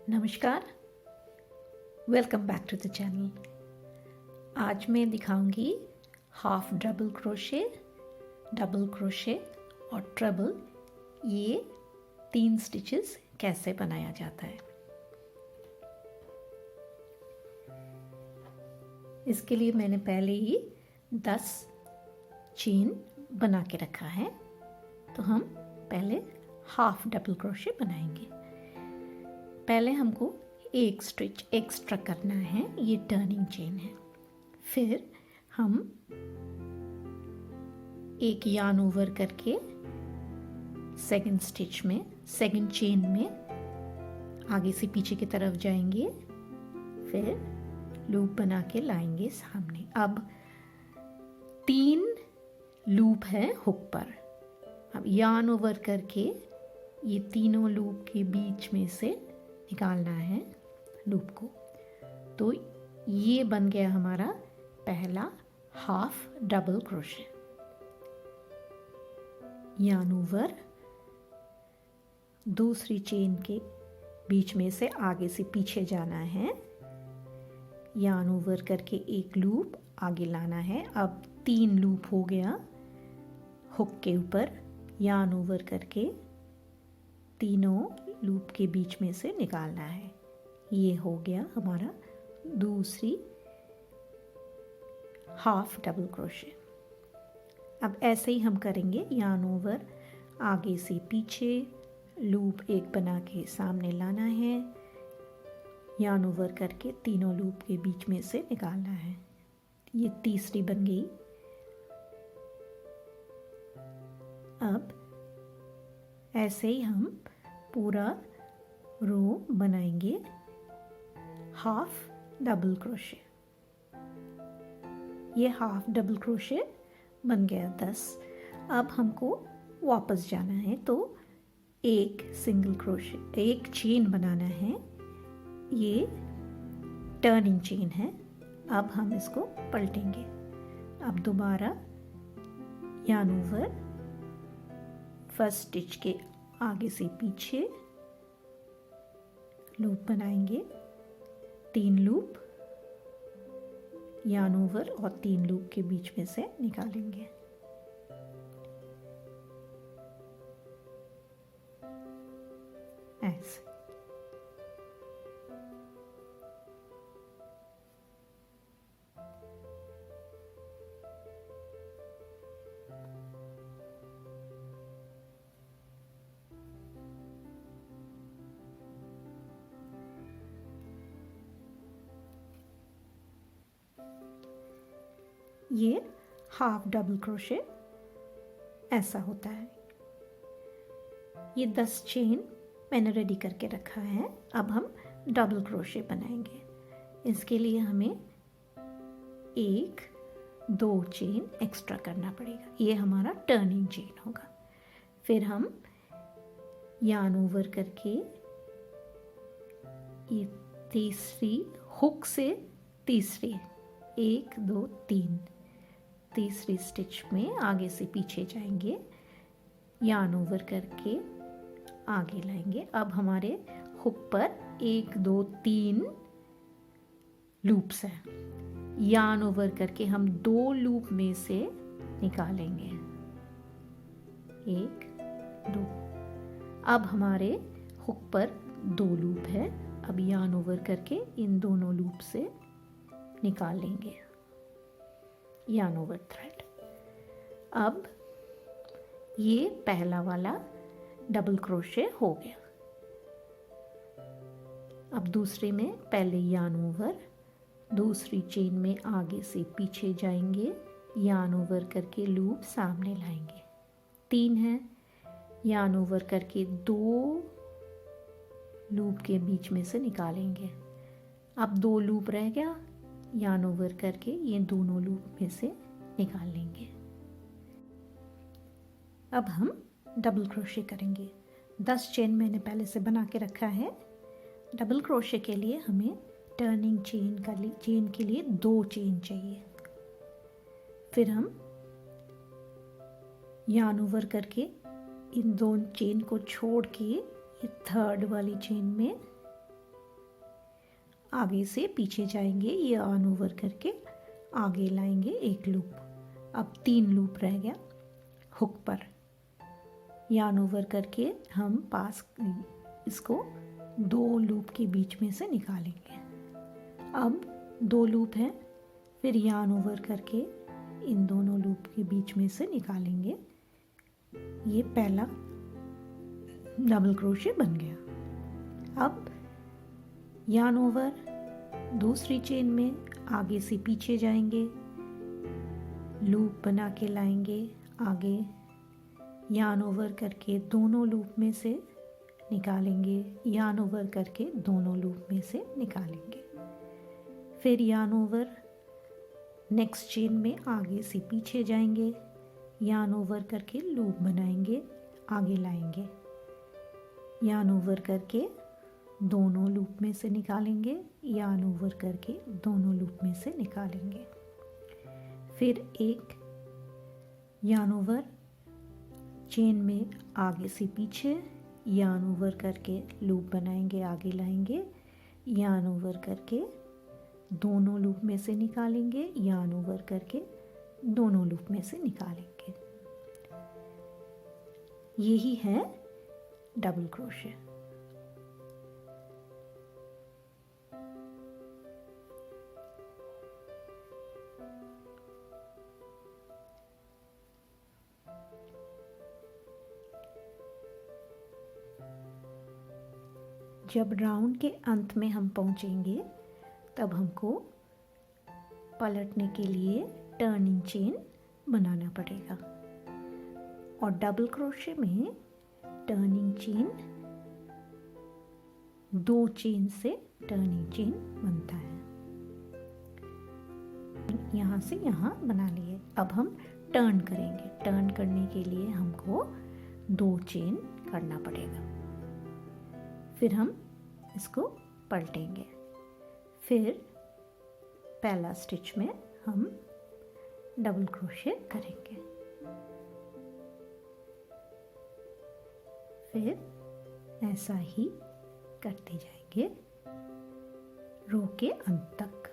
नमस्कार, welcome back to the channel. आज मैं दिखाऊंगी हाफ डबल क्रोशे और ट्रबल, ये 3 स्टिचेस कैसे बनाया जाता है। इसके लिए मैंने पहले ही 10 चेन बना के रखा है, तो हम पहले हाफ डबल क्रोशे बनाएंगे। पहले हमको एक स्टिच एक्स्ट्रा करना है, ये टर्निंग चेन है। फिर हम एक यार्न ओवर करके सेकंड स्टिच में, सेकंड चेन में आगे से पीछे की तरफ जाएंगे, फिर लूप बना के लाएंगे सामने। अब 3 लूप है हुक पर। अब यार्न ओवर करके ये तीनों लूप के बीच में से निकालना है लूप को। तो ये बन गया हमारा पहला half double crochet. Yarn over, दूसरी चेन के बीच में से आगे से पीछे जाना है, यार्न ओवर करके एक लूप आगे लाना है। अब 3 लूप हो गया हुक के ऊपर, यार्न ओवर करके तीनों लूप के बीच में से निकालना है। ये हो गया हमारा दूसरी हाफ डबल क्रोशे। अब ऐसे ही हम करेंगे, यार्न ओवर आगे से पीछे लूप एक बना के सामने लाना है, यार्न ओवर करके तीनों लूप के बीच में से निकालना है। ये तीसरी बन गई। अब ऐसे ही हम पूरा रो बनाएंगे हाफ डबल क्रोशे। ये हाफ डबल क्रोशे बन गया 10। अब हमको वापस जाना है, तो एक सिंगल क्रोशे, एक चेन बनाना है। ये टर्निंग चेन है। अब हम इसको पलटेंगे। अब दोबारा यार्न ओवर, फर्स्ट स्टिच के आगे से पीछे लूप बनाएंगे, 3 लूप, यार्न ओवर और 3 लूप के बीच में से निकालेंगे। ऐसे ये हाफ डबल क्रोशे ऐसा होता है। ये 10 चेन मैंने रेडी करके रखा है। अब हम डबल क्रोशे बनाएंगे। इसके लिए हमें 1-2 चेन एक्स्ट्रा करना पड़ेगा। ये हमारा टर्निंग चेन होगा। फिर हम यार्न ओवर करके ये तीसरी हुक से तीसरी, 1 2 3, तीसरी स्टिच में आगे से पीछे जाएंगे, यार्न ओवर करके आगे लाएंगे। अब हमारे हुक पर 1 2 3 लूप्स हैं। यार्न ओवर करके हम 2 लूप में से निकालेंगे, 1 2। अब हमारे हुक पर 2 लूप है। अब यार्न ओवर करके इन दोनों लूप से निकाल लेंगे यार्न ओवर थ्रेड। अब ये पहला वाला डबल क्रोशे हो गया। अब दूसरे में पहले यार्न ओवर, दूसरी चेन में आगे से पीछे जाएंगे, यार्न ओवर करके लूप सामने लाएंगे, 3 है, यार्न ओवर करके 2 लूप के बीच में से निकालेंगे। अब 2 लूप रह गया, यार्न ओवर करके ये दोनों लूप में से निकाल लेंगे। अब हम डबल क्रोशे करेंगे। 10 चेन मैंने पहले से बना के रखा है। डबल क्रोशे के लिए हमें टर्निंग चेन के लिए 2 चेन चाहिए। फिर हम यार्न ओवर करके इन 2 चेन को छोड़ के ये थर्ड वाली चेन में आगे से पीछे जाएंगे, ये ऑन ओवर करके आगे लाएंगे एक लूप। अब 3 लूप रह गया हुक पर। यार्न ओवर करके हम पास इसको 2 लूप के बीच में से निकालेंगे। अब 2 लूप हैं, फिर यार्न ओवर करके इन दोनों लूप के बीच में से निकालेंगे। ये पहला डबल क्रोशे बन गया। अब यार्न ओवर दूसरी चेन में आगे से पीछे जाएंगे, लूप बना के लाएंगे आगे, यार्न ओवर करके दोनों लूप में से निकालेंगे, यार्न ओवर करके दोनों लूप में से निकालेंगे। फिर यार्न ओवर नेक्स्ट चेन में आगे से पीछे जाएंगे, यार्न ओवर करके लूप बनाएंगे, आगे लाएंगे, यार्न ओवर करके दोनों लूप में से निकालेंगे, यार्न ओवर करके दोनों लूप में से निकालेंगे। फिर एक यार्न ओवर चेन में आगे से पीछे, यार्न ओवर करके लूप बनाएंगे, आगे लाएंगे, यार्न ओवर करके दोनों लूप में से निकालेंगे, यार्न ओवर करके दोनों लूप में से निकालेंगे। यही है डबल क्रोशे। जब राउंड के अंत में हम पहुंचेंगे तब हमको पलटने के लिए टर्निंग चेन बनाना पड़ेगा। और डबल क्रोशे में टर्निंग चेन 2 चेन से टर्निंग चेन बनता है। यहाँ से यहाँ बना लिए। अब हम टर्न करेंगे। टर्न करने के लिए हमको 2 चेन करना पड़ेगा। फिर हम इसको पलटेंगे। फिर पहला स्टिच में हम डबल क्रोशे करेंगे। फिर ऐसा ही करते जाएंगे रो के अंत तक।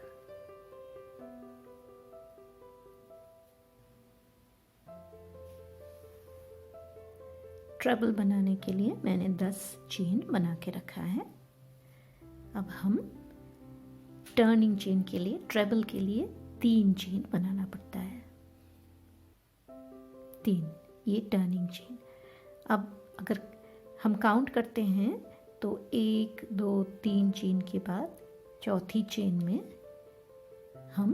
ट्रबल बनाने के लिए मैंने 10 चेन बना के रखा है। अब हम टर्निंग चेन के लिए, ट्रबल के लिए 3 चेन बनाना पड़ता है। 3 ये टर्निंग चेन। अब अगर हम काउंट करते हैं तो 1 2 3 चेन के बाद चौथी चेन में हम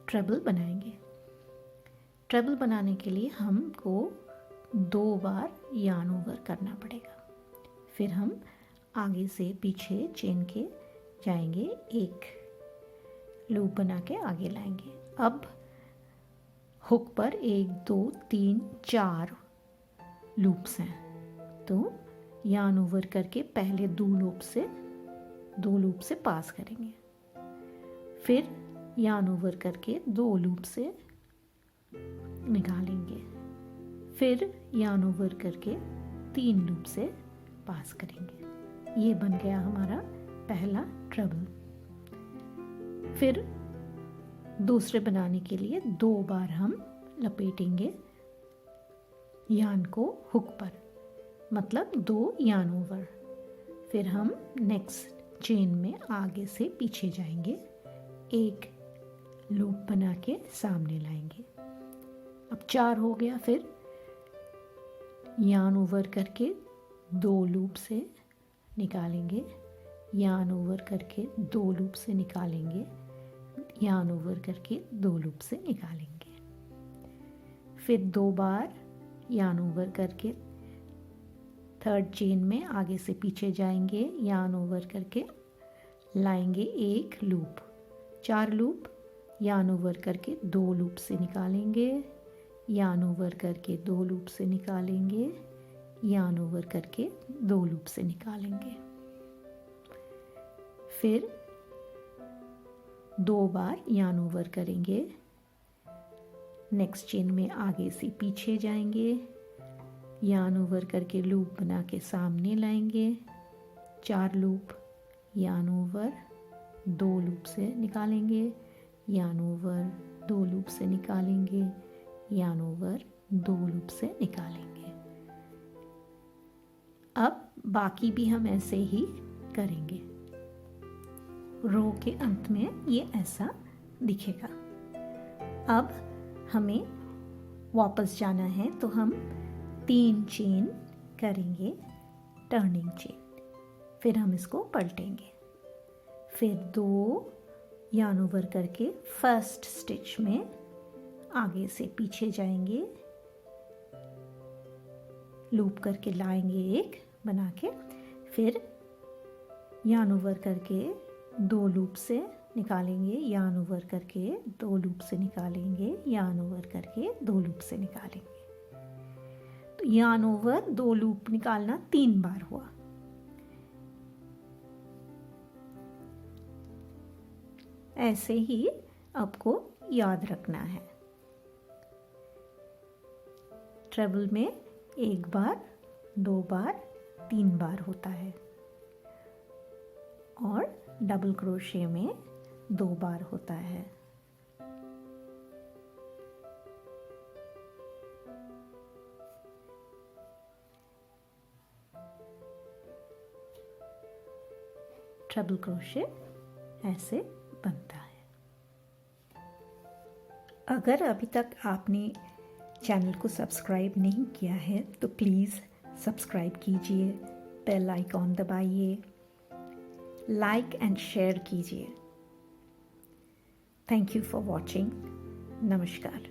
ट्रबल बनाएंगे। ट्रबल बनाने के लिए हमको 2 बार यार्न ओवर करना पड़ेगा। फिर हम आगे से पीछे चेन के जाएंगे, एक लूप बना के आगे लाएंगे। अब हुक पर 1 2 3 4 लूप्स हैं, तो यार्न ओवर करके पहले 2 लूप से पास करेंगे। फिर यार्न ओवर करके 2 लूप से निकालेंगे। फिर यार्न ओवर करके 3 लूप से पास करेंगे। ये बन गया हमारा पहला ट्रबल। फिर दूसरे बनाने के लिए 2 बार हम लपेटेंगे यार्न को हुक पर, मतलब 2 यार्न ओवर। फिर हम नेक्स्ट चेन में आगे से पीछे जाएंगे, एक लूप बना के सामने लाएंगे। अब 4 हो गया। फिर यार्न ओवर करके 2 लूप से निकालेंगे, यार्न ओवर करके 2 लूप से निकालेंगे, यार्न ओवर करके 2 लूप से निकालेंगे। फिर 2 बार यार्न ओवर करके थर्ड चेन में आगे से पीछे जाएंगे, यार्न ओवर करके लाएंगे एक लूप, 4 लूप, यार्न ओवर करके 2 लूप से निकालेंगे, यार्न ओवर करके 2 लूप से निकालेंगे, यार्न ओवर करके 2 लूप से निकालेंगे। फिर 2 बार यार्न ओवर करेंगे, नेक्स्ट चेन में आगे से पीछे जाएंगे, यार्न ओवर करके लूप बना के सामने लाएंगे, 4 लूप, यार्न ओवर, 2 लूप से निकालेंगे, यार्न ओवर, 2 लूप से निकालेंगे, यार्न ओवर, 2 लूप से निकालेंगे। अब बाकी भी हम ऐसे ही करेंगे। रो के अंत में ये ऐसा दिखेगा। अब हमें वापस जाना है तो हम 3 चेन करेंगे, टर्निंग चेन, फिर हम इसको पलटेंगे, फिर 2 यार्न ओवर करके फर्स्ट स्टिच में आगे से पीछे जाएंगे, लूप करके लाएंगे एक बना के, फिर यार्न ओवर करके 2 लूप से निकालेंगे, यार्न ओवर करके 2 लूप से निकालेंगे, यार्न ओवर करके 2 लूप से निकालेंगे। तो यार्न ओवर 2 लूप निकालना 3 बार हुआ। ऐसे ही आपको याद रखना है। ट्रेबल में 1 बार, 2 बार, 3 बार होता है और डबल क्रोशे में 2 बार होता है। ट्रिपल क्रोशे ऐसे बनता है। अगर अभी तक आपने चैनल को सब्सक्राइब नहीं किया है तो प्लीज़ सब्सक्राइब कीजिए, बेल आइकॉन दबाइए, लाइक एंड शेयर कीजिए। Thank you for watching. नमस्कार।